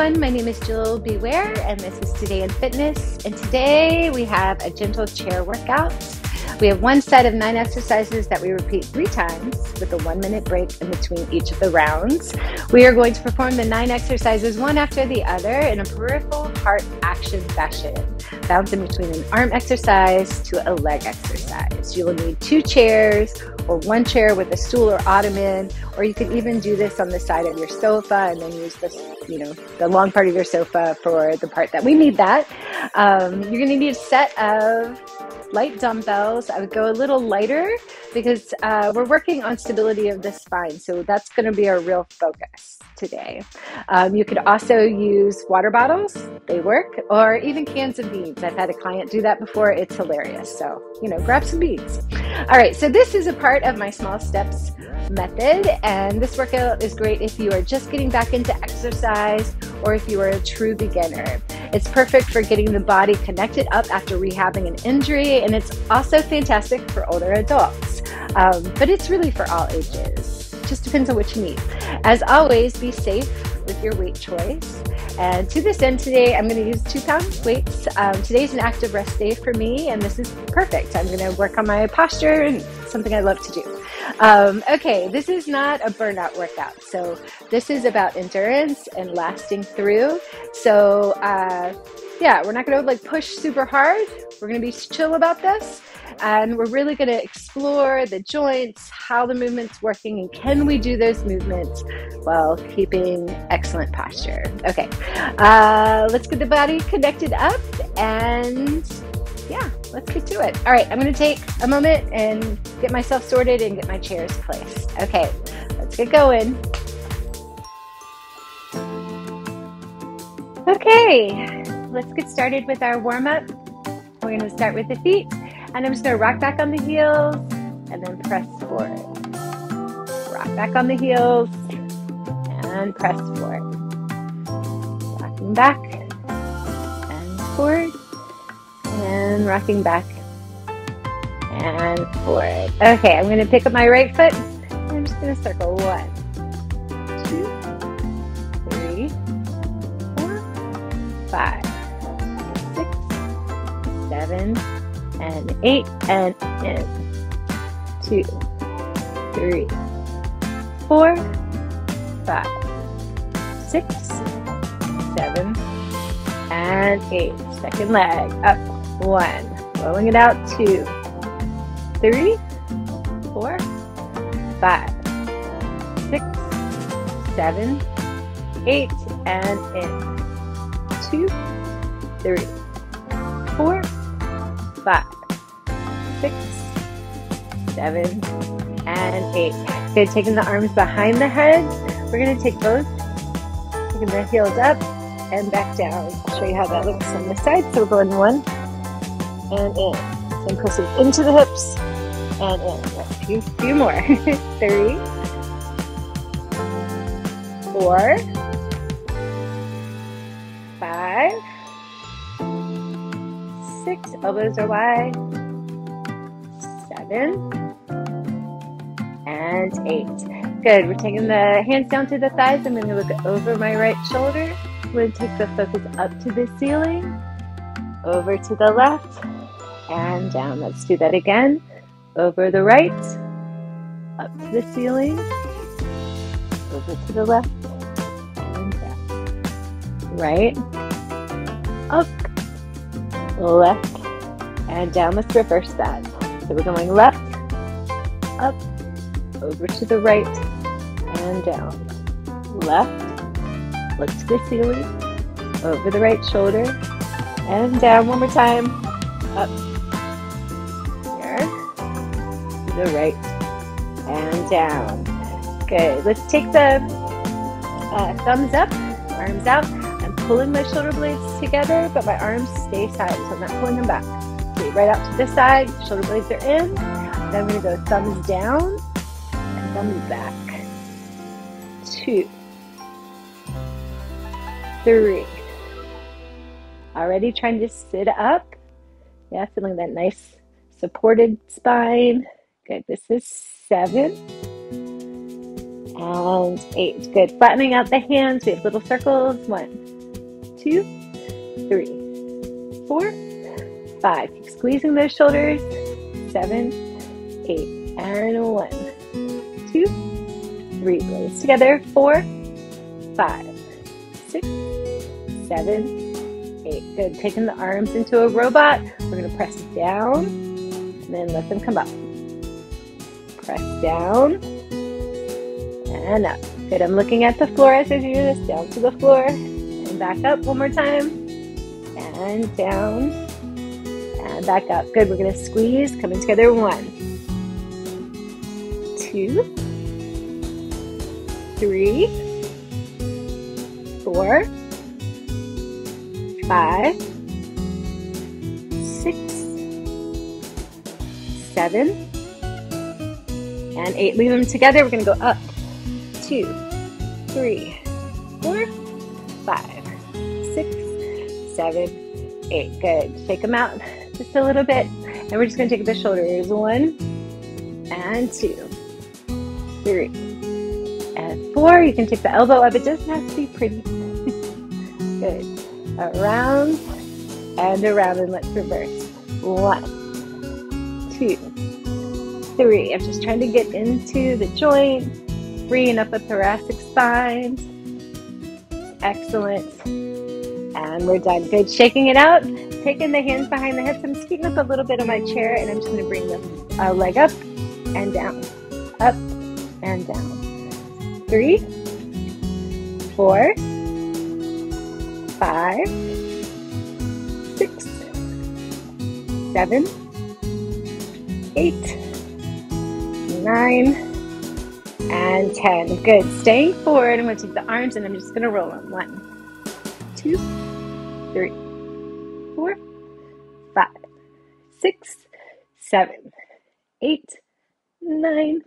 everyone, my name is Jill B Ware and this is Today in Fitness, and today we have a gentle chair workout. We have one set of 9 exercises that we repeat 3 times with a 1-minute break in between each of the rounds. We are going to perform the 9 exercises one after the other in a peripheral heart action fashion, bouncing between an arm exercise to a leg exercise. You will need 2 chairs or 1 chair with a stool or ottoman, or you can even do this on the side of your sofa and then use this, the long part of your sofa for the part that we need that. You're going to need a set of light dumbbells. I would go a little lighter because we're working on stability of the spine, so that's going to be our real focus today. You could also use water bottles, they work, or even cans of beans. I've had a client do that before. It's hilarious. So, grab some beans. All right, so this is a part of my small steps method, and this workout is great if you are just getting back into exercise or if you are a true beginner. It's perfect for getting the body connected up after rehabbing an injury, and it's also fantastic for older adults. But it's really for all ages. Just depends on what you need. As always, be safe with your weight choice. And to this end today, I'm going to use 2-pound weights. Today's an active rest day for me, and this is perfect. I'm going to work on my posture, and something I love to do. Okay, this is not a burnout workout. So this is about endurance and lasting through. So yeah, we're not going to push super hard. We're going to be chill about this. And we're really going to explore the joints, how the movement's working, and can we do those movements while keeping excellent posture. Okay, let's get the body connected up, and yeah, let's get to it. All right, I'm going to take a moment and get myself sorted and get my chairs placed. Okay, let's get going. Okay, let's get started with our warm-up. We're going to start with the feet. And I'm just going to rock back on the heels and then press forward. Rock back on the heels and press forward. Rocking back and forward and rocking back and forward. Okay, I'm going to pick up my right foot. I'm just going to circle 1, 2, 3, 4, 5, 6, 7, and 8, and in 2, 3, 4, 5, 6, 7, and 8. Second leg up, 1, rolling it out, 2, 3, 4, 5, 6, 7, 8, and in 2, 3, 4, 5, 6, 7, and 8. Okay, taking the arms behind the head. We're going to take both, taking the heels up and back down. I'll show you how that looks on the side. So we're going 1 and in. Then pressing into the hips and in. A few more. 3, 4, 5, 6, elbows are wide, 7, and 8. Good, we're taking the hands down to the thighs. I'm going to look over my right shoulder. I'm going to take the focus up to the ceiling, over to the left, and down. Let's do that again. Over the right, up to the ceiling, over to the left, and down. Right, up, left, and down. Let's reverse that. So we're going left, up, over to the right, and down. Left, look to the ceiling, over the right shoulder, and down. One more time. Up, here, to the right, and down. Good. Let's take the thumbs up, arms out. I'm pulling my shoulder blades together, but my arms stay side, so I'm not pulling them back. Okay, right out to this side, shoulder blades are in. Then I'm going to go thumbs down and thumbs back. 2, 3. Already trying to sit up. Yeah, feeling that nice supported spine. Good. This is 7 and 8. Good. Flattening out the hands. We have little circles. 1, 2, 3, 4, 5. Keep squeezing those shoulders. 7, 8, and 1, 2, 3. Legs together. 4, 5, 6, 7, 8. Good. Taking the arms into a robot. We're going to press down and then let them come up. Press down and up. Good. I'm looking at the floor as I do this. Down to the floor and back up one more time. And down and back up. Good. We're going to squeeze. Coming together. 1, 2, 3, 4, 5, 6, 7, and 8. Leave them together. We're going to go up. 2, 3, 4, 5, 6, 7, 8. Good. Shake them out just a little bit. And we're just going to take the shoulders. 1 and 2, 3, and 4. You can take the elbow up. It doesn't have to be pretty. Good. Around and around, and let's reverse. 1, 2, 3. I'm just trying to get into the joint, freeing up the thoracic spine. Excellent. And we're done. Good. Shaking it out. Taking the hands behind the hips. I'm skating up a little bit on my chair, and I'm just going to bring the leg up and down. Up and down. 3, 4, 5, 6, 7, 8, 9, and 10. Good. Staying forward. I'm going to take the arms and I'm just going to roll them. 1, 2, 3, 4, 5, 6, 7, 8, 9,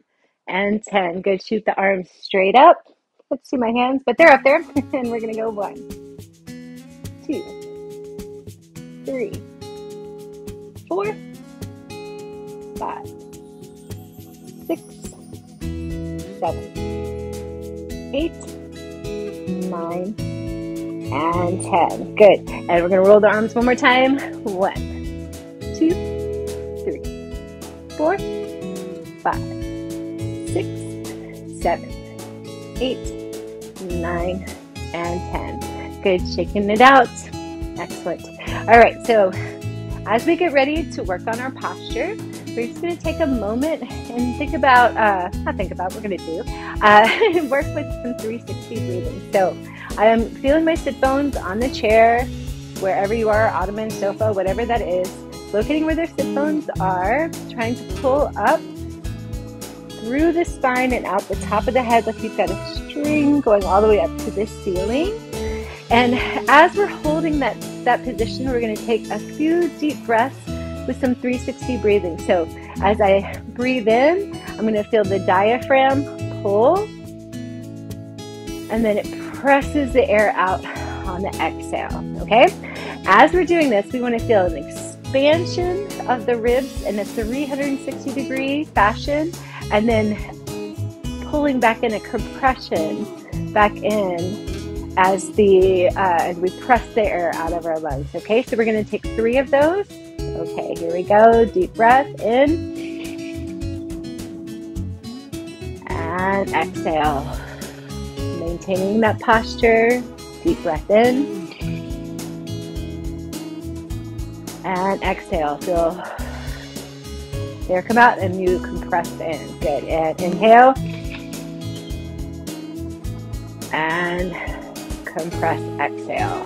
and 10. Good. Shoot the arms straight up. Let's see my hands, but they're up there. And we're going to go 1, 2, 3, 4, 5, 6, 7, 8, 9, and 10. Good. And we're going to roll the arms one more time. 1, 2, 3, 4, 5, 6, 7, 8, 9, and 10. Good. Shaking it out. Excellent. All right. So as we get ready to work on our posture, we're just going to take a moment and think about, we're going to do, work with some 360 breathing. So I am feeling my sit bones on the chair, wherever you are, ottoman, sofa, whatever that is, locating where their sit bones are, trying to pull up through the spine and out the top of the head like you've got a string going all the way up to the ceiling. And as we're holding that position, we're going to take a few deep breaths with some 360 breathing. So as I breathe in, I'm going to feel the diaphragm pull, and then it presses the air out on the exhale, okay? As we're doing this, we want to feel an expansion of the ribs in a 360-degree fashion, and then pulling back in a compression back in as we press the air out of our lungs, okay? So we're going to take 3 of those. Okay, here we go. Deep breath in and exhale. Maintaining that posture. Deep breath in and exhale. Feel the air come out and you compress in. Good. And inhale and compress, exhale.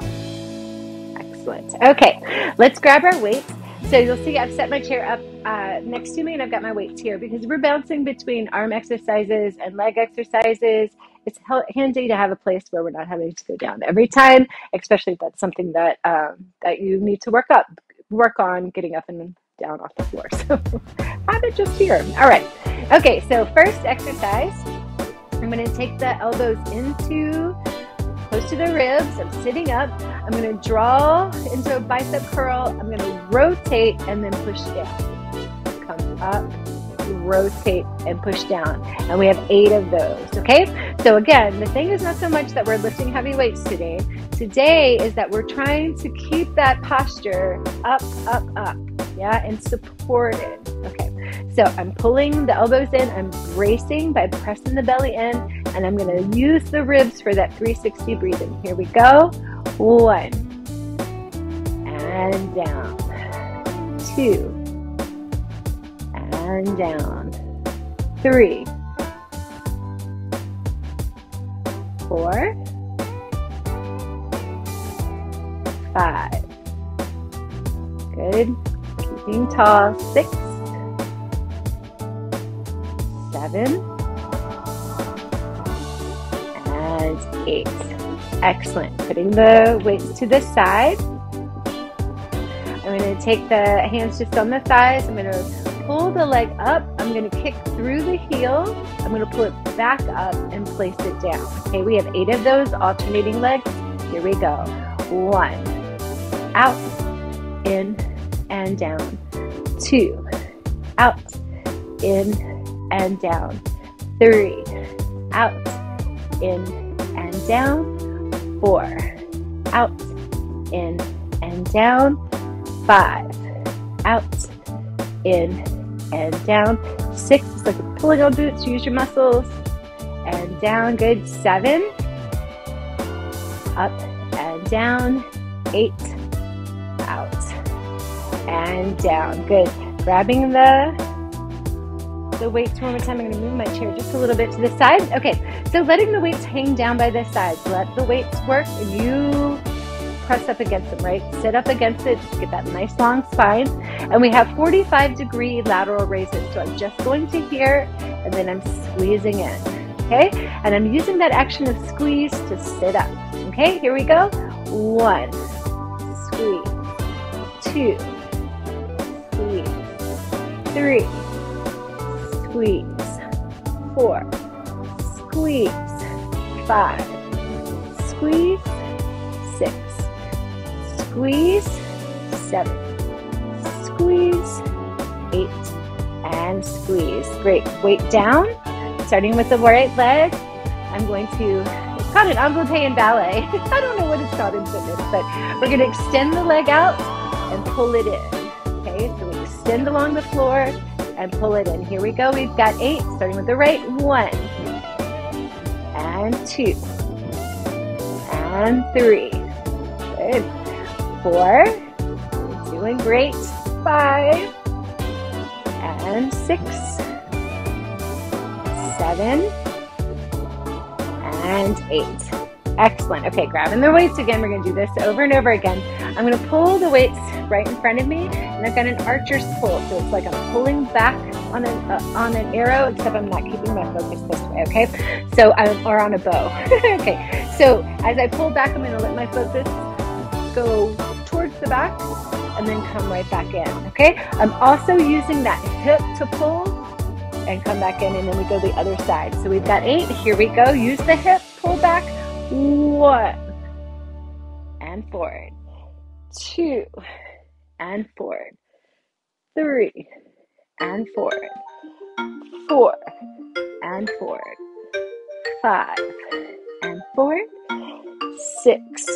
Excellent. Okay, let's grab our weights. So you'll see I've set my chair up next to me, and I've got my weights here because we're bouncing between arm exercises and leg exercises. It's handy to have a place where we're not having to go down every time, especially if that's something that that you need to work on getting up and down off the floor. So have it just here. All right. Okay, so first exercise, I'm going to take the elbows into close to the ribs. I'm sitting up. I'm going to draw into a bicep curl. I'm going to rotate and then push down. Come up, rotate, and push down. And we have 8 of those, okay? So again, the thing is not so much that we're lifting heavy weights today. today is that we're trying to keep that posture up, up, up, yeah, and supported. Okay, so I'm pulling the elbows in, I'm bracing by pressing the belly in, and I'm gonna use the ribs for that 360 breathing. Here we go. 1, and down. 2, and down. 3, 4, 5. Good. Keeping tall. 6, 7, and 8. Excellent. Putting the weights to the side. I'm going to take the hands just on the thighs. I'm going to pull the leg up. I'm going to kick through the heel. I'm going to pull it back up and place it down. Okay, we have 8 of those alternating legs. Here we go. 1, out, in, and down. 2, out, in, and down. 3, out, in, and down. 4, out, in, and down. 5, out, in, and down. 6, it's like pulling on boots, use your muscles, and down. Good. 7, up and down. 8, out and down. Good. Grabbing the weights one more time. I'm going to move my chair just a little bit to the side. Okay, so letting the weights hang down by the sides. Let the weights work, and you press up against them, right? Sit up against it, just get that nice long spine. And we have 45-degree lateral raises. So I'm just going to here, and then I'm squeezing in, okay? And I'm using that action of squeeze to sit up, okay? Here we go. 1, squeeze. 2, squeeze. 3, squeeze. 4, squeeze. 5, squeeze. 6, squeeze. 7, squeeze. 8, and squeeze. Great. Weight down. Starting with the right leg. I'm going to, it's called an envelope in ballet. I don't know what it's called in fitness, but we're going to extend the leg out and pull it in. Okay, so we extend along the floor and pull it in. Here we go. We've got 8, starting with the right. 1, and 2, and 3. Good. 4, doing great. 5, and 6, 7, and 8. Excellent. Okay, grabbing the weights again. We're going to do this over and over again. I'm going to pull the weights right in front of me, and I've got an archer's pull. So it's like I'm pulling back on an arrow, except I'm not keeping my focus this way, okay? So or on a bow. Okay, so as I pull back, I'm going to let my focus go towards the back and then come right back in, okay? I'm also using that hip to pull and come back in, and then we go the other side. So we've got 8. Here we go. Use the hip, pull back. 1, and forward. 2, and forward. 3, and forward. 4, and forward. 5, and forward. 6,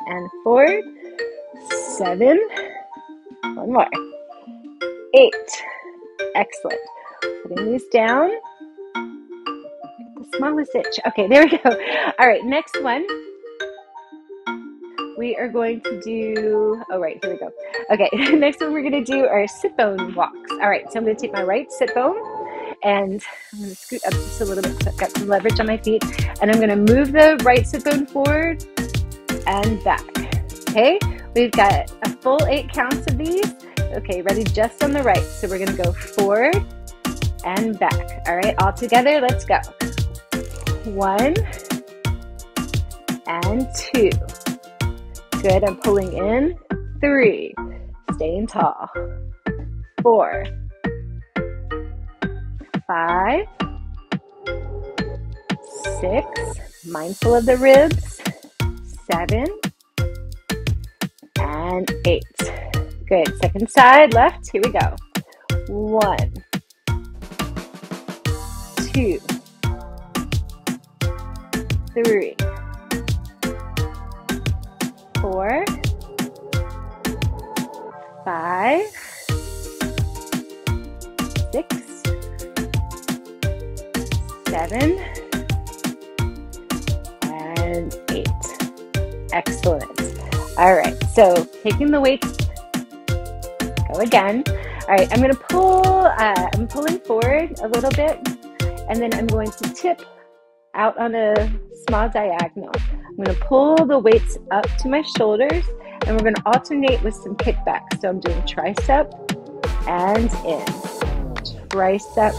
and forward. 7, one more. 8, excellent. Putting these down. Get the smallest itch. Okay, there we go. All right, next one. We are going to do, oh, right, here we go. Okay, next one we're going to do are sit bone walks. All right, so I'm going to take my right sit bone, and I'm going to scoot up just a little bit so I've got some leverage on my feet, and I'm going to move the right sit bone forward and back. Okay, we've got a full 8 counts of these. Okay, ready just on the right. So we're going to go forward and back. All right, all together, let's go. 1 and 2. Good, I'm pulling in. 3, staying tall. 4, 5, 6, mindful of the ribs. 7, and 8. Good, second side, left, here we go. 1, 2, 3, 4, 5, 6, 7, and 8. Excellent. All right, so taking the weights, go again. All right, I'm going to pull, I'm pulling forward a little bit, and then I'm going to tip out on a small diagonal. I'm going to pull the weights up to my shoulders, and we're going to alternate with some kickbacks. So I'm doing tricep and in, tricep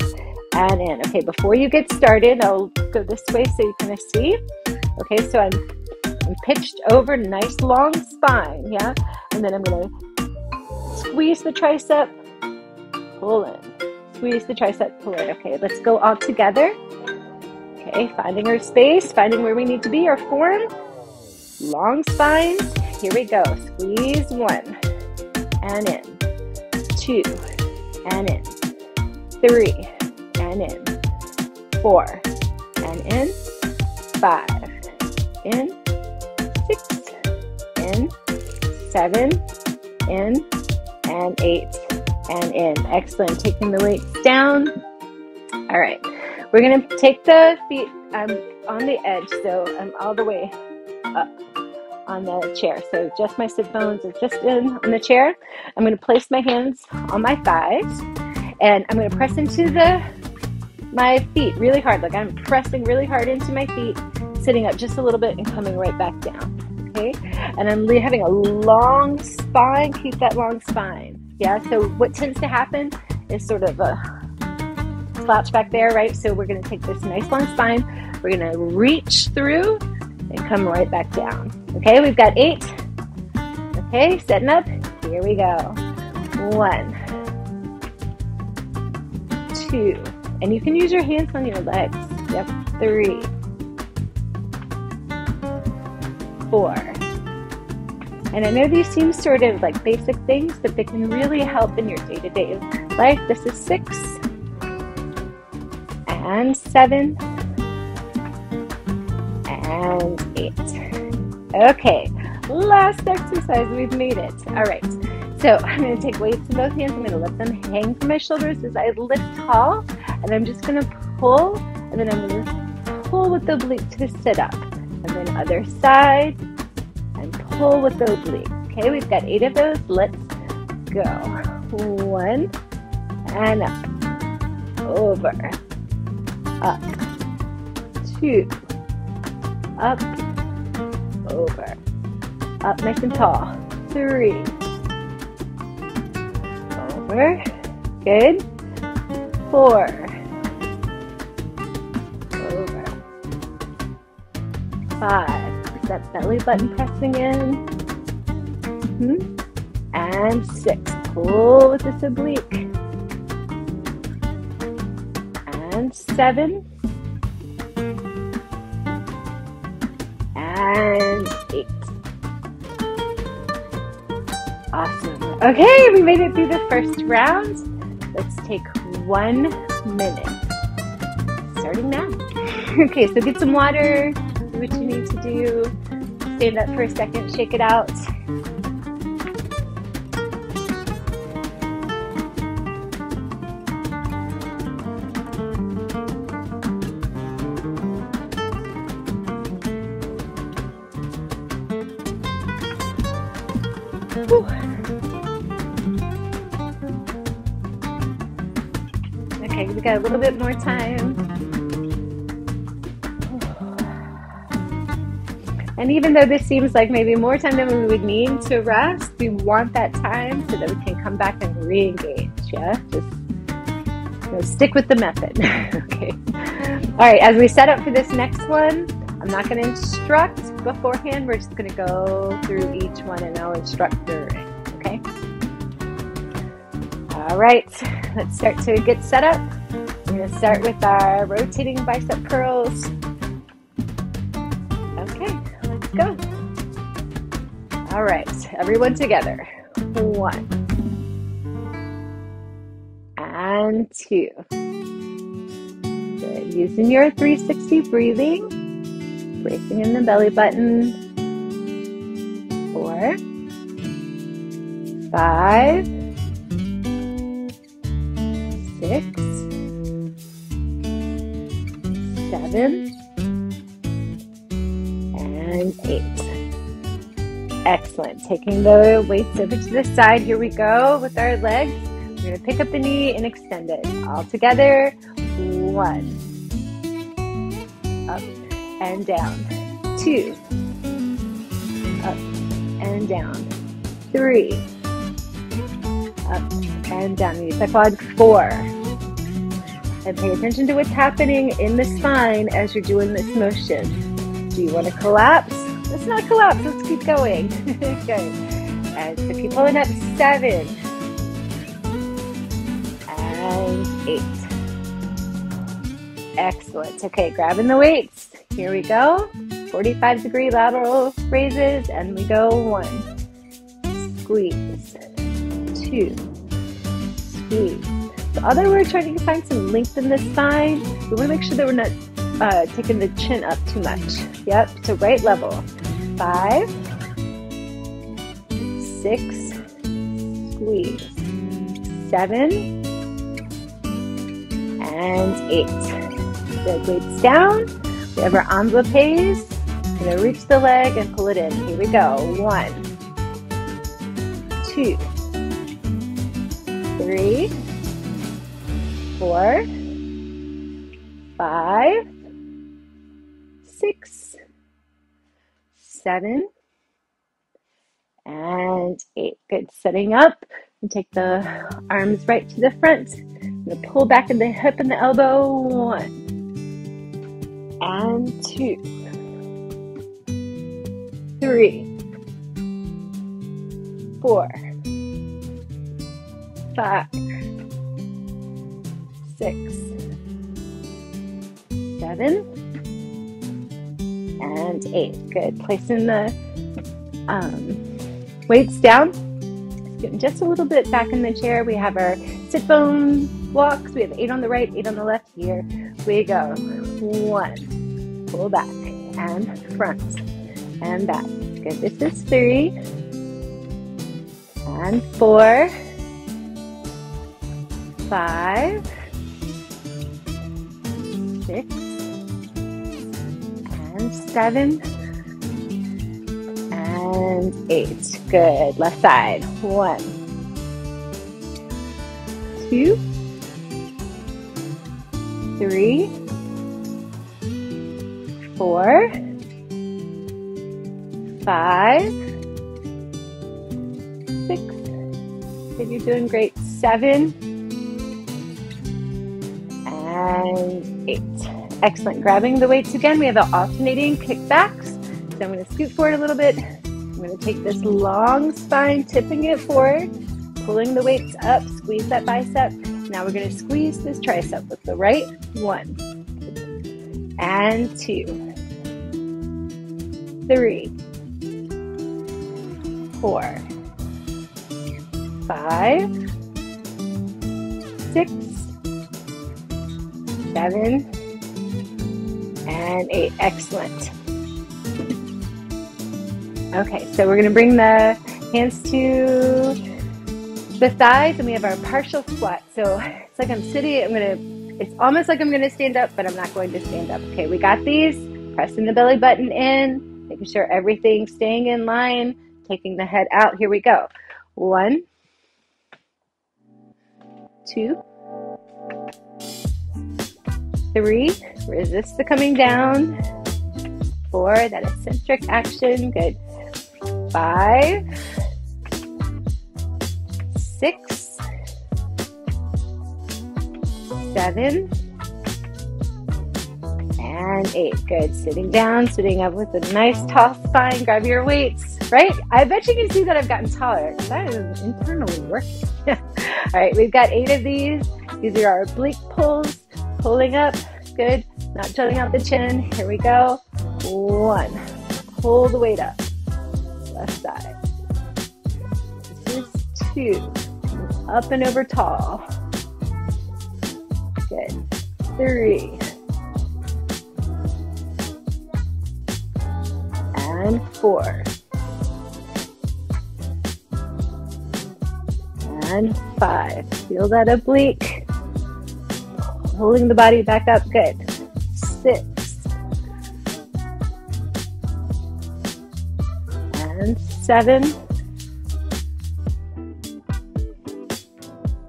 and in. Okay, before you get started, I'll go this way so you can see. Okay, so I'm pitched over, nice long spine, yeah? And then I'm going to squeeze the tricep, pull in. Squeeze the tricep, pull in. Okay, let's go all together. Okay, finding our space, finding where we need to be, our form. Long spines. Here we go. Squeeze 1 and in. 2 and in. 3 and in. 4 and in. 5 in. 6 in. 7 in. And 8 and in. Excellent. Taking the weights down. All right. We're going to take the feet on the edge, so I'm all the way up on the chair. So just my sit bones are just in on the chair. I'm going to place my hands on my thighs, and I'm going to press into my feet really hard. Like I'm pressing really hard into my feet, sitting up just a little bit and coming right back down. Okay, and I'm having a long spine. Keep that long spine. Yeah, so what tends to happen is sort of a slouch back there, right? So we're going to take this nice long spine. We're going to reach through and come right back down. Okay, we've got 8. Okay, setting up. Here we go. 1, 2, and you can use your hands on your legs. Yep. 3, 4. And I know these seem sort of like basic things, but they can really help in your day-to-day life. This is 6 and 7 and 8. Okay, last exercise, we've made it. All right, so I'm going to take weights in both hands. I'm going to let them hang from my shoulders as I lift tall, and I'm just going to pull, and then I'm going to pull with the oblique to sit up, and then other side, and pull with the oblique. Okay, we've got 8 of those. Let's go. 1 and up, over, up, 2, up, over, up nice and tall, 3, over, good, 4, over, 5, that belly button pressing in, and 6, pull with this oblique, and 7, and 8. Awesome. Okay, we made it through the first round. Let's take 1 minute. Starting now. Okay, so get some water, do what you need to do. Stand up for a second, shake it out. Okay, we got a little bit more time. And even though this seems like maybe more time than we would need to rest, we want that time so that we can come back and re-engage, yeah? Just stick with the method, okay? All right, as we set up for this next one, I'm not gonna instruct beforehand, we're just gonna go through each one and I'll instruct during, okay? All right, let's start to get set up. We're gonna start with our rotating bicep curls. Okay, let's go. All right, everyone together. 1 and 2. Good, using your 360 breathing, bracing in the belly button. 4, 5, 6, 7, and 8. Excellent. Taking the weights over to the side. Here we go with our legs. We're going to pick up the knee and extend it. All together. 1. Up and down. 2. Up and down. 3. Up and down. Unicyclod. 4. And pay attention to what's happening in the spine as you're doing this motion. Do you want to collapse? Let's not collapse. Let's keep going. Good. And so keep pulling up. 7 and 8. Excellent. Okay, grabbing the weights. Here we go. 45-degree lateral raises, and we go 1. Squeeze. 2. Squeeze. So although we're trying to find some length in the spine, we want to make sure that we're not taking the chin up too much. Yep, so right level. 5, 6, squeeze. 7, and 8. Good, weights down. We have our envelopes. We're going to reach the leg and pull it in. Here we go. 1, 2, 3, 4, 5, 6, 7, and 8. Good. Setting up and take the arms right to the front. I'm going to pull back in the hip and the elbow. 1 and 2, 3, 4, 5, 6, 7, and 8. Good. Placing the weights down. Getting just a little bit back in the chair. We have our sit bone walks. We have 8 on the right, 8 on the left. Here we go. 1. Pull back and front and back. Good. This is 3 and 4, 5, 6, and 7, and 8. Good. Left side. 1, 2, 3, 4, 5, 6. Good. You're doing great. 7 and 8. Excellent. Grabbing the weights again. We have the alternating kickbacks. So I'm going to scoot forward a little bit. I'm going to take this long spine, tipping it forward, pulling the weights up, squeeze that bicep. Now we're going to squeeze this tricep with the right. 1 and 2, 3, 4, 5, 6, 7, and 8. Excellent. Okay, so we're going to bring the hands to the thighs, and we have our partial squat. So it's like I'm sitting, it's almost like I'm going to stand up, but I'm not going to stand up. Okay, we got these. Pressing the belly button in, making sure everything's staying in line, taking the head out. Here we go. 1, 2, 3, resist the coming down. 4, that eccentric action. Good. 5, 6, 7, and 8. Good. Sitting down, sitting up with a nice tall spine. Grab your weights, right? I bet you can see that I've gotten taller. That is internally working. All right, we've got 8 of these. These are our oblique pulls. Pulling up. Good. Not jutting out the chin. Here we go. 1. Pull the weight up. Left side. This is 2. Up and over tall. Good. 3. And 4. and 5. Feel that oblique. Holding the body back up, good. 6. And 7.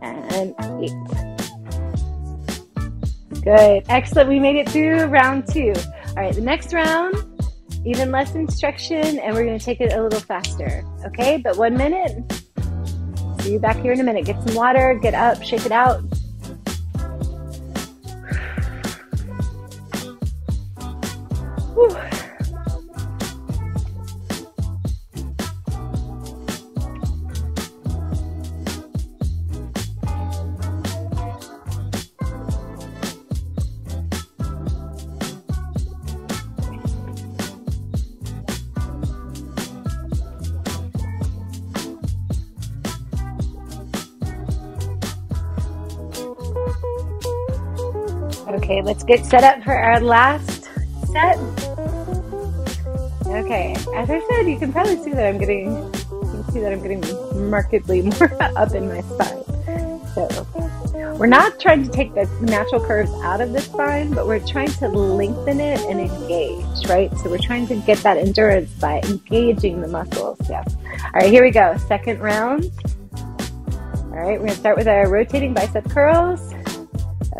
And 8. Good, excellent. We made it through round 2. All right, the next round, even less instruction, and we're gonna take it a little faster, okay? But 1 minute. See you back here in a minute. Get some water, get up, shake it out. Whew. Okay, let's get set up for our last set. Okay, as I said, you can probably see that I'm getting markedly more up in my spine. So we're not trying to take the natural curves out of the spine, but we're trying to lengthen it and engage, right? So we're trying to get that endurance by engaging the muscles. Yeah. All right, here we go. Second round. All right, we're gonna start with our rotating bicep curls.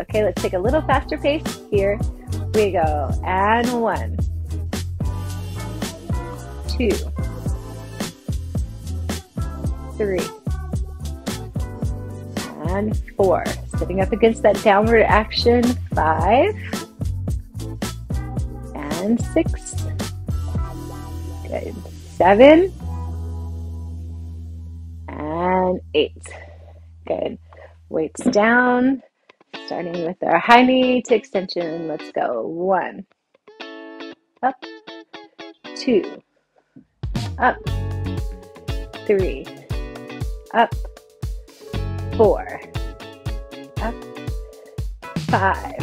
Okay, let's take a little faster pace. Here we go. And 1, 2, 3, and 4. Sitting up against that downward action. 5, and 6. Good. 7, and 8. Good. Weights down. Starting with our high knee to extension. Let's go. 1, up, 2, up, 3, up, 4, up, 5,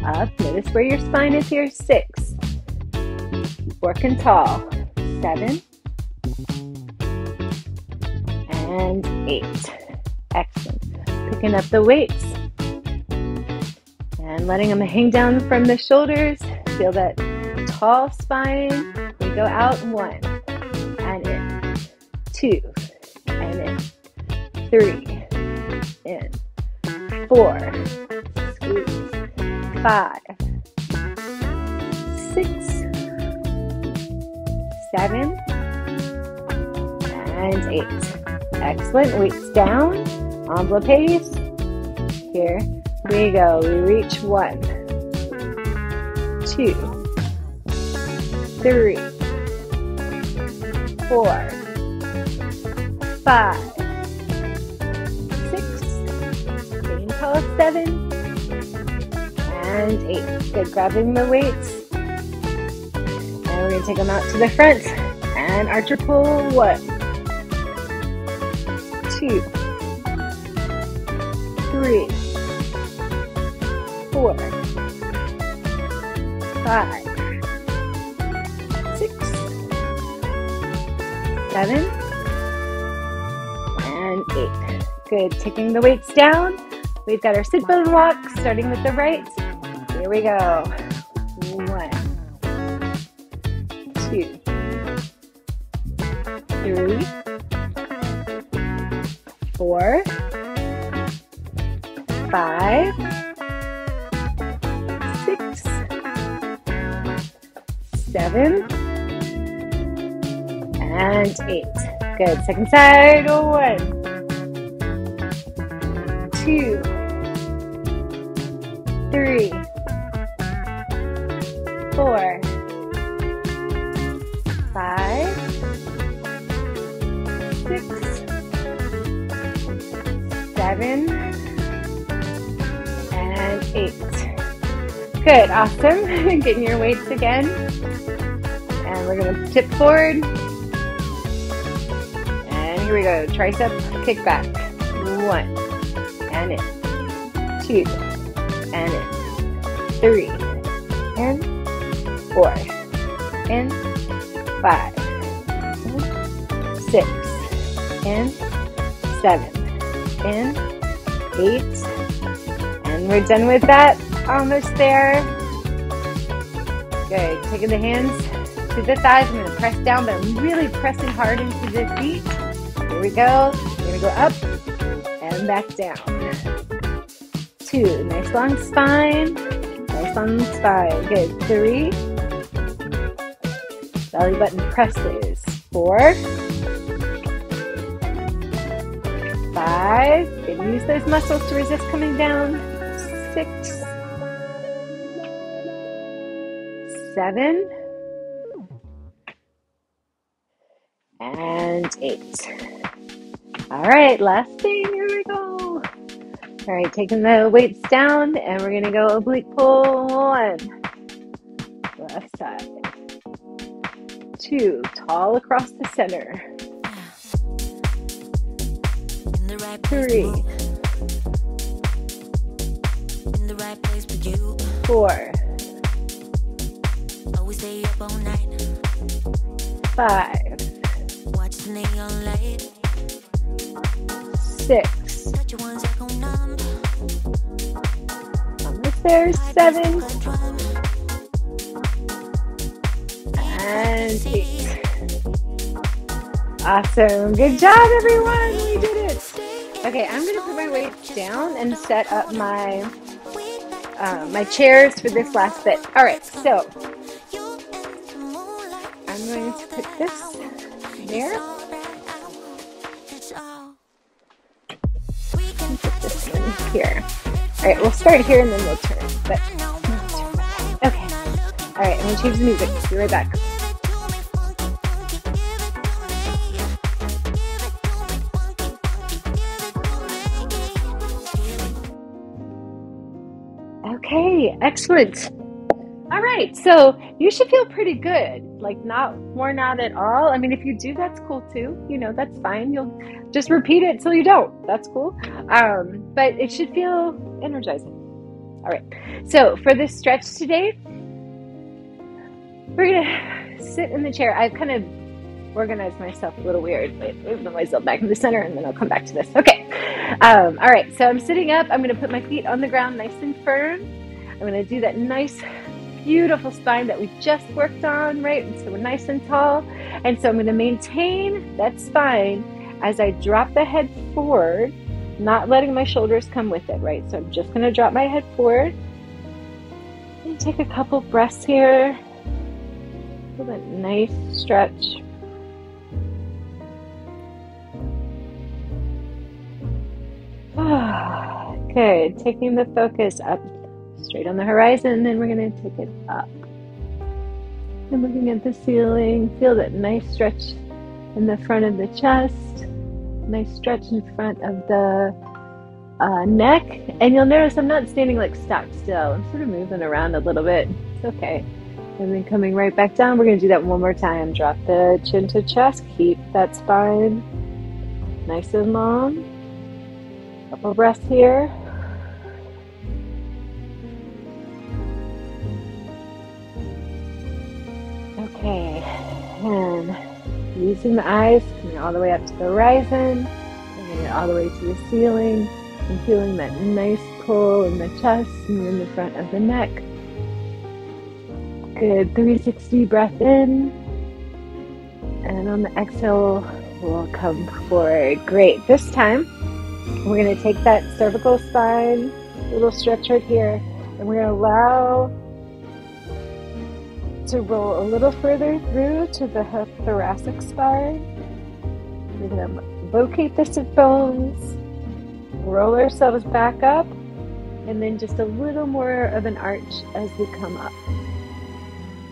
up. Notice where your spine is here. 6, working tall. 7, and 8. Excellent. Picking up the weights. And letting them hang down from the shoulders. Feel that tall spine. We go out. 1, and in. 2, and in. 3, in. 4, squeeze. 5, 6, 7, and 8. Excellent. Weights down. Envelope pace. Here we go. We reach 1, 2, 3, 4, 5, 6, staying tall. 7, and 8. Good. Grabbing the weights. And we're going to take them out to the front. And archer pull. 1, 2, 3, 4, 5, 6, 7, and 8. Good. Taking the weights down. We've got our sit bone walk, starting with the right. Here we go. 1, 2, 3, 4, 5, 6, 7, and 8. Good. Second side. 1, 2, 3, 4, 5, 6, 7, and 8. Good, awesome. Getting your weights again. And we're gonna tip forward. And here we go, tricep kick back. 1, and in. 2, and in. 3, and 4, and 5, and 6, and 7, in, 8, and we're done with that. Almost there. Good. Taking the hands to the thighs. I'm going to press down, but I'm really pressing hard into the feet. Here we go. We're going to go up and back down. 2. Nice long spine. Nice long spine. Good. 3. Belly button presses. 4. 5. Good. Use those muscles to resist coming down. 6. 7. And 8. All right, last thing. Here we go. All right, taking the weights down, and we're going to go oblique pull. 1. Left side. 2. Tall across the center. 3. 4. 5. 6. Almost there. 7. And 8. Awesome. Good job, everyone. We did it. Okay, I'm going to put my weights down and set up my my chairs for this last bit. All right, so I'm going to put this there. And put this one here. All right, we'll start here and then we'll turn. Okay. All right, I'm going to change the music. Be right back. Okay, excellent. All right, so you should feel pretty good, like not worn out at all. I mean, if you do, that's cool too. You know, that's fine. You'll just repeat it till you don't. That's cool. But it should feel energizing. All right, so for this stretch today, we're gonna sit in the chair. I've kind of organized myself a little weird, but move myself back in the center, and then I'll come back to this. Okay. All right, so I'm sitting up. I'm going to put my feet on the ground nice and firm. I'm going to do that nice, beautiful spine that we just worked on, right? And so we're nice and tall. And so I'm going to maintain that spine as I drop the head forward, not letting my shoulders come with it, right? So I'm just going to drop my head forward. And take a couple breaths here. Feel that nice stretch. Good. Taking the focus up straight on the horizon, and then we're going to take it up. And looking at the ceiling, feel that nice stretch in the front of the chest, nice stretch in front of the neck. And you'll notice I'm not standing like stock still. I'm sort of moving around a little bit. It's okay. And then coming right back down. We're going to do that one more time. Drop the chin to chest. Keep that spine nice and long. Couple breaths here. Okay, and using the eyes, coming all the way up to the horizon, bringing it all the way to the ceiling, and feeling that nice pull in the chest and in the front of the neck. Good, 360 breath in, and on the exhale, we'll come forward. Great, this time, we're going to take that cervical spine, little stretch right here, and we're going to allow to roll a little further through to the thoracic spine. We're going to locate the sit bones, roll ourselves back up, and then just a little more of an arch as we come up.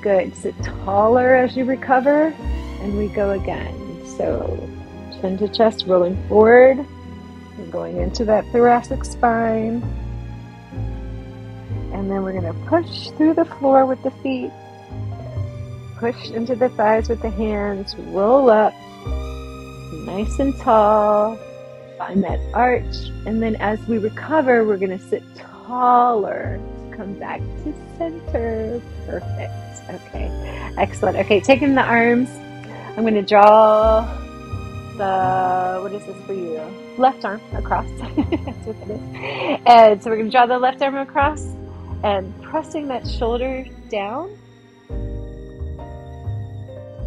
Good. Sit taller as you recover, and we go again. So chin to chest, rolling forward. We're going into that thoracic spine. And then we're going to push through the floor with the feet. Push into the thighs with the hands. Roll up. Nice and tall. Find that arch. And then as we recover, we're going to sit taller. Come back to center. Perfect. Okay. Excellent. Okay, taking the arms. I'm going to draw what is this for you? Left arm across. That's what it is. And so we're going to draw the left arm across and pressing that shoulder down.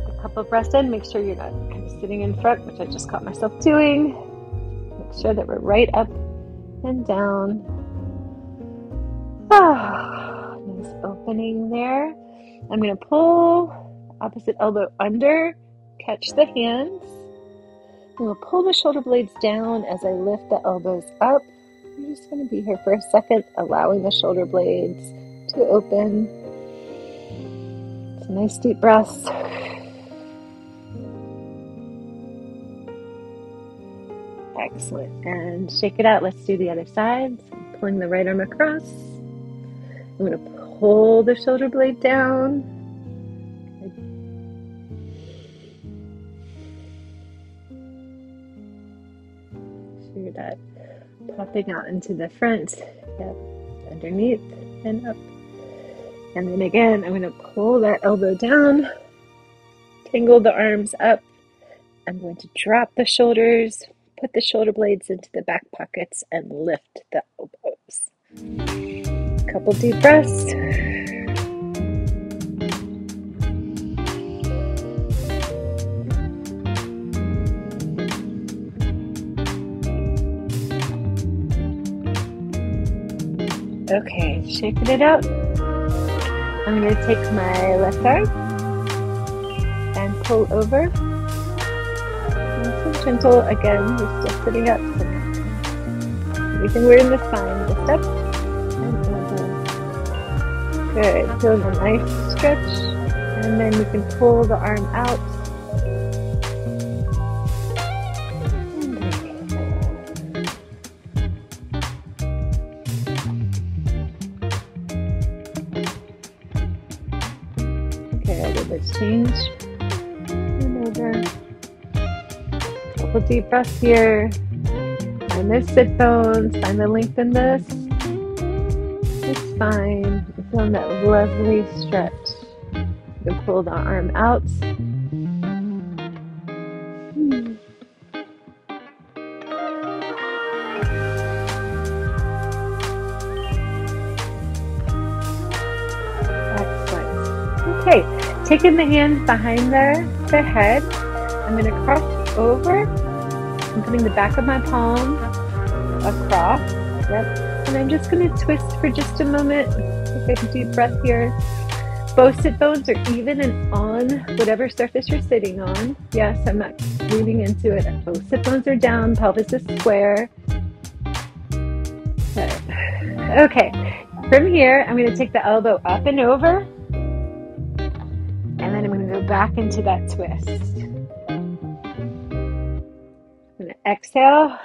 Take a couple breaths in. Make sure you're not kind of sitting in front, which I just caught myself doing. Make sure that we're right up and down. Ah, nice opening there. I'm going to pull opposite elbow under, catch the hands. I'm going to pull the shoulder blades down as I lift the elbows up. I'm just going to be here for a second, allowing the shoulder blades to open. Some nice deep breaths. Excellent. And shake it out. Let's do the other side. So I'm pulling the right arm across. I'm going to pull the shoulder blade down. Sure that popping out into the front. Yep. Underneath and up. And then again, I'm going to pull that elbow down. Tangle the arms up. I'm going to drop the shoulders. Put the shoulder blades into the back pockets and lift the elbows. Couple deep breaths. Okay, shaking it out. I'm going to take my left arm and pull over. Nice and gentle. Again, we're still sitting up. Everything we're in the spine. Lift up and over. Good. Feel a nice stretch. And then you can pull the arm out. Okay, let's change. And over. Couple deep breaths here. Find those sit bones. Find the length in this. It's fine. You're feeling that lovely stretch. You can pull the arm out. Excellent. Okay, taking the hands behind the head. I'm going to cross over. I'm putting the back of my palm across. Yep. And I'm just going to twist for just a moment. Take a deep breath here. Both sit bones are even and on whatever surface you're sitting on. Yes, I'm not leaning into it. Both sit bones are down. Pelvis is square. Okay. From here, I'm going to take the elbow up and over. And then I'm going to go back into that twist. I'm going to exhale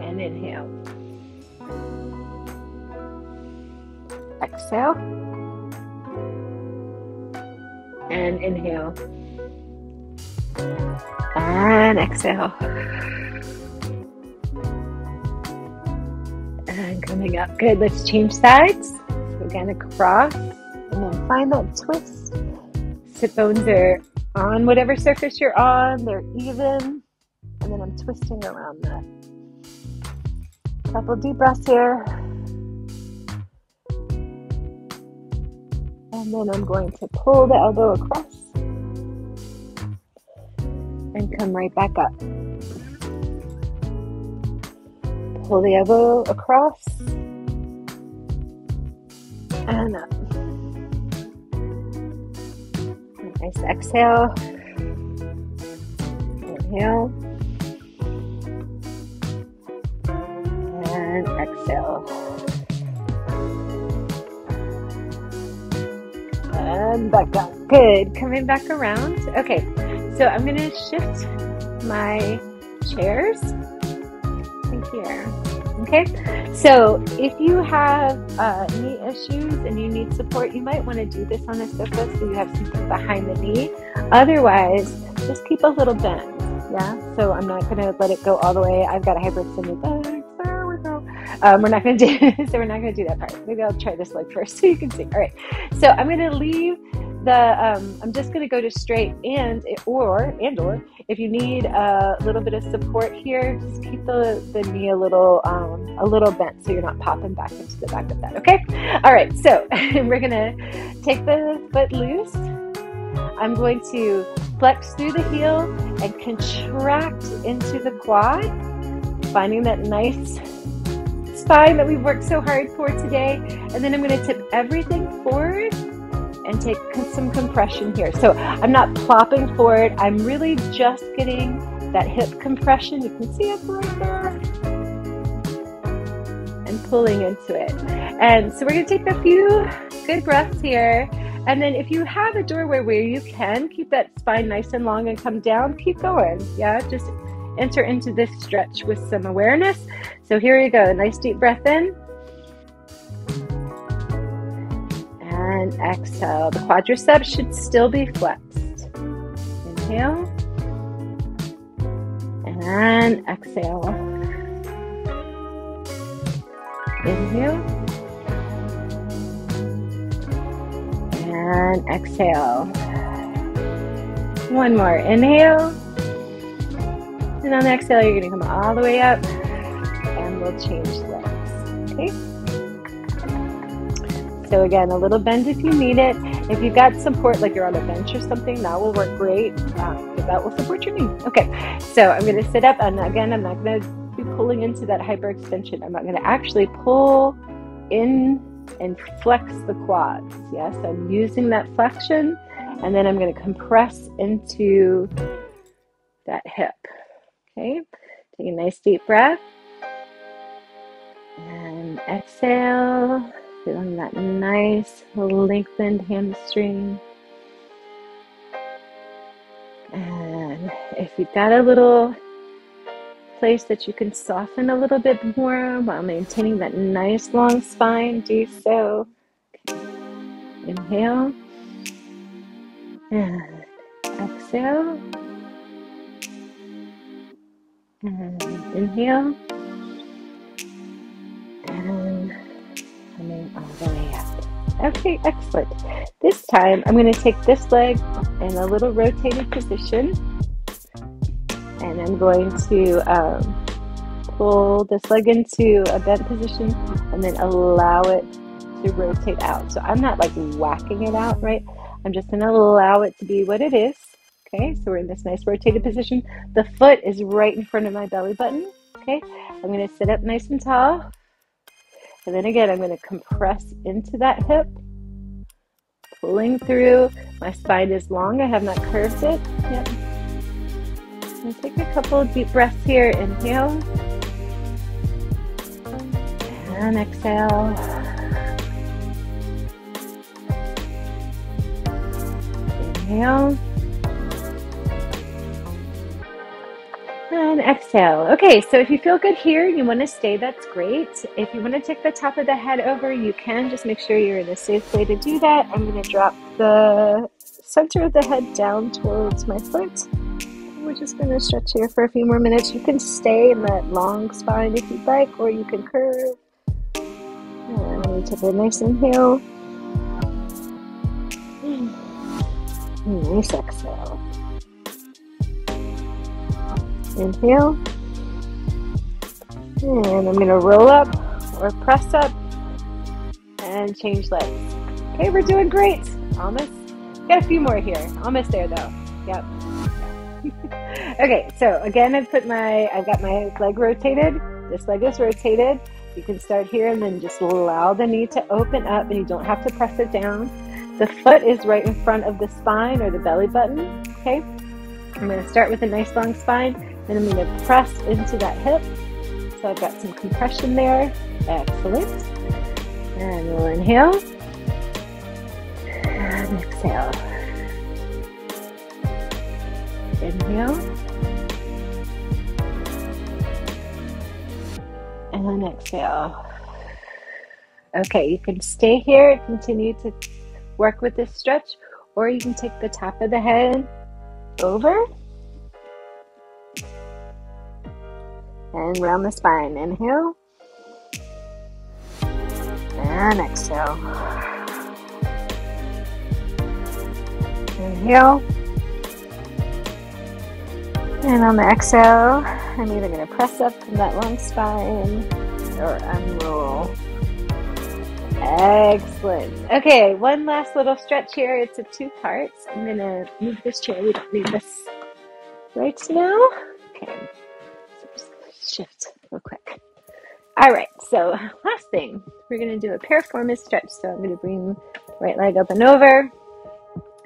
and inhale. Exhale and inhale and exhale and coming up. Good. Let's change sides. So again, across and then find that twist. Sit bones are on whatever surface you're on. They're even. And then I'm twisting around that. Couple deep breaths here. And then I'm going to pull the elbow across and come right back up. Pull the elbow across and up. Nice exhale. Inhale. And exhale. And back up. Good. Coming back around. Okay, so I'm going to shift my chairs here. Okay, so if you have knee issues and you need support, you might want to do this on a sofa so you have something behind the knee. Otherwise, just keep a little bend. Yeah, so I'm not going to let it go all the way. I've got a hyperextended leg. There we go. We're not going to do that part. Maybe I'll try this leg first so you can see. All right, so I'm going to leave I'm just going to go to straight or if you need a little bit of support here, just keep the knee a little bent so you're not popping back into the back of that. Okay. All right. So we're going to take the foot loose. I'm going to flex through the heel and contract into the quad, finding that nice spine that we've worked so hard for today. And then I'm going to tip everything forward and take some compression here. So I'm not plopping forward. I'm really just getting that hip compression. You can see it right there. And pulling into it. And so we're going to take a few good breaths here. And then if you have a doorway where you can keep that spine nice and long and come down, keep going. Yeah, just enter into this stretch with some awareness. So here you go. A nice deep breath in. And exhale. The quadriceps should still be flexed. Inhale. And exhale. Inhale. And exhale. One more. Inhale. And on the exhale, you're going to come all the way up. And we'll change legs. Okay? So again, a little bend if you need it. If you've got support, like you're on a bench or something, that will work great. That will support your knee. Okay, so I'm going to sit up, and again, I'm not going to be pulling into that hyperextension. I'm not going to actually pull in and flex the quads. Yes, I'm using that flexion, and then I'm going to compress into that hip. Okay, take a nice deep breath, and exhale. Feeling that nice lengthened hamstring. And if you've got a little place that you can soften a little bit more while maintaining that nice long spine, do so. Okay. Inhale. And exhale. And inhale. And coming all the way up. Okay, excellent. This time I'm going to take this leg in a little rotated position, and I'm going to pull this leg into a bent position and then allow it to rotate out. So I'm not like whacking it out, right? I'm just going to allow it to be what it is. Okay, so we're in this nice rotated position. The foot is right in front of my belly button. Okay, I'm going to sit up nice and tall. And then again, I'm going to compress into that hip, pulling through. My spine is long. I have not curved it. Yep. And take a couple of deep breaths here. Inhale. And exhale. Inhale. And exhale. Okay, so if you feel good here, you want to stay, that's great. If you want to take the top of the head over, you can. Just make sure you're in a safe way to do that. I'm going to drop the center of the head down towards my foot. We're just going to stretch here for a few more minutes. You can stay in that long spine if you'd like, or you can curve. And take a nice inhale. Nice exhale. Inhale, and I'm going to roll up or press up and change legs. Okay, we're doing great. Almost. Got a few more here. Almost there though. Yep. Okay, so again, I've got my leg rotated. This leg is rotated. You can start here and then just allow the knee to open up, and you don't have to press it down. The foot is right in front of the spine or the belly button. Okay, I'm going to start with a nice long spine. And I'm going to press into that hip. So I've got some compression there. Excellent. And we'll inhale. And exhale. Inhale. And exhale. Okay, you can stay here and continue to work with this stretch, or you can take the top of the head over. And round the spine. Inhale. And exhale. Inhale. And on the exhale, I'm either going to press up from that long spine or unroll. Excellent. Okay, one last little stretch here. It's a 2 parts. I'm going to move this chair. We don't need this right now. Okay, so just shift real quick. All right, so last thing, we're going to do a piriformis stretch. So I'm going to bring right leg up and over.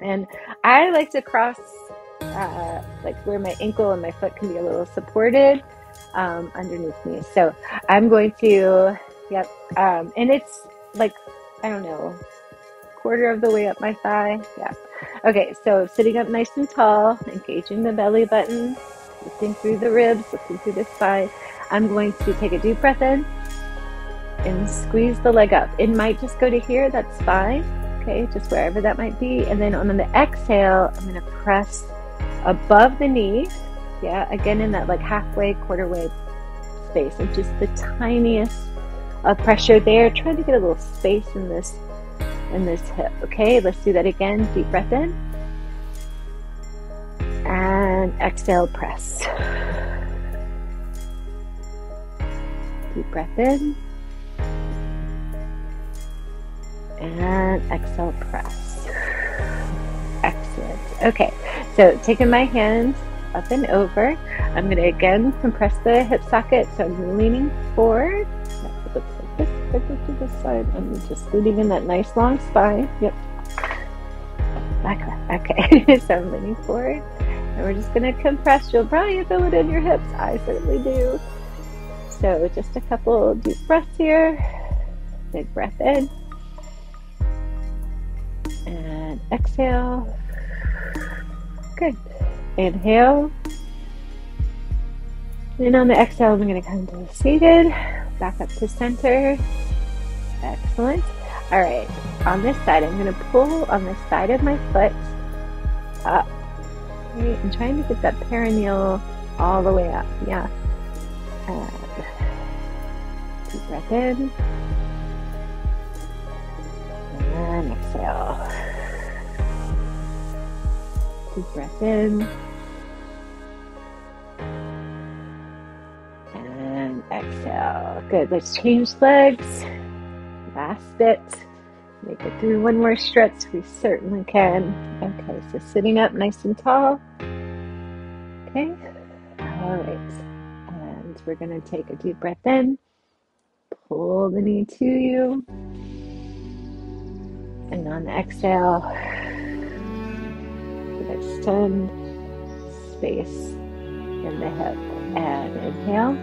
And I like to cross like where my ankle and my foot can be a little supported underneath me. So I'm going to, and it's like, I don't know, quarter of the way up my thigh. Yeah. Okay, so sitting up nice and tall, engaging the belly button, lifting through the ribs, lifting through the spine. I'm going to take a deep breath in and squeeze the leg up. It might just go to here, that's fine. Okay, just wherever that might be. And then on the exhale, I'm going to press above the knee. Yeah, again in that like halfway, quarter way space of just the tiniest of pressure there. Try to get a little space in this hip. Okay, let's do that again. Deep breath in. And exhale, press. Deep breath in. And exhale, press. Excellent. Okay, so taking my hands up and over, I'm going to again compress the hip socket. So I'm leaning forward. It looks like this. If I go to this side, I'm just leaning in that nice long spine. Yep. Back up. Okay, so I'm leaning forward. And we're just going to compress. You'll probably feel it in your hips. I certainly do. So just a couple deep breaths here. Big breath in. And exhale. Good. Inhale. And on the exhale, I'm going to come to seated. Back up to center. Excellent. All right. On this side, I'm going to pull on the side of my foot up. Okay. I'm trying to get that perineal all the way up. Yeah. And deep breath in. And exhale. Deep breath in. And exhale. Good. Let's change legs. Last bit. Make it through one more stretch. We certainly can. Okay, so sitting up nice and tall. Okay. All right. And we're going to take a deep breath in. Pull the knee to you. And on the exhale, extend space in the hip. And inhale.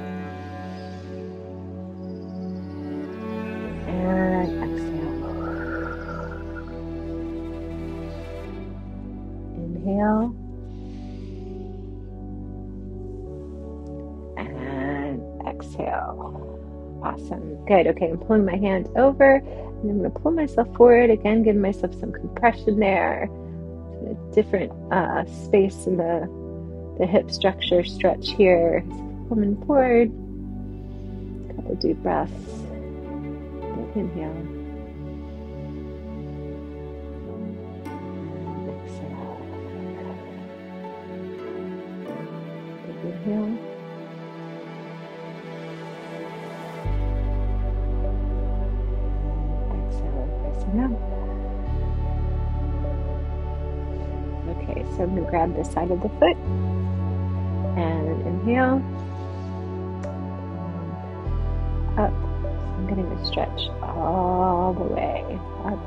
And exhale. Inhale. And exhale. Awesome. Good. Okay, I'm pulling my hand over. And I'm going to pull myself forward. Again, give myself some compression there. A different space in the hip structure stretch here. Coming forward. A couple deep breaths. Big inhale. Exhale. Big inhale. Okay, so I'm going to grab the side of the foot and inhale, up. I'm getting a stretch all the way up.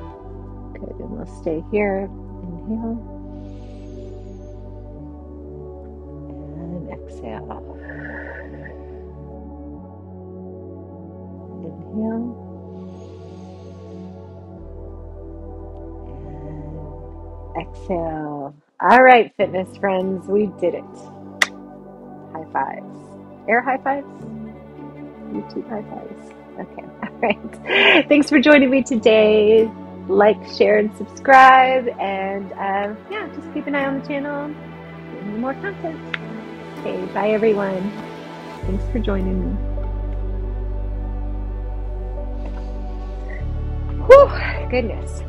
Good, and we'll stay here. Inhale and exhale. Inhale. Exhale. All right, fitness friends, we did it. High fives. Air high fives? YouTube high fives. Okay, all right. Thanks for joining me today. Like, share, and subscribe. And yeah, just keep an eye on the channel. Give me more content. Okay, bye everyone. Thanks for joining me. Whew, goodness.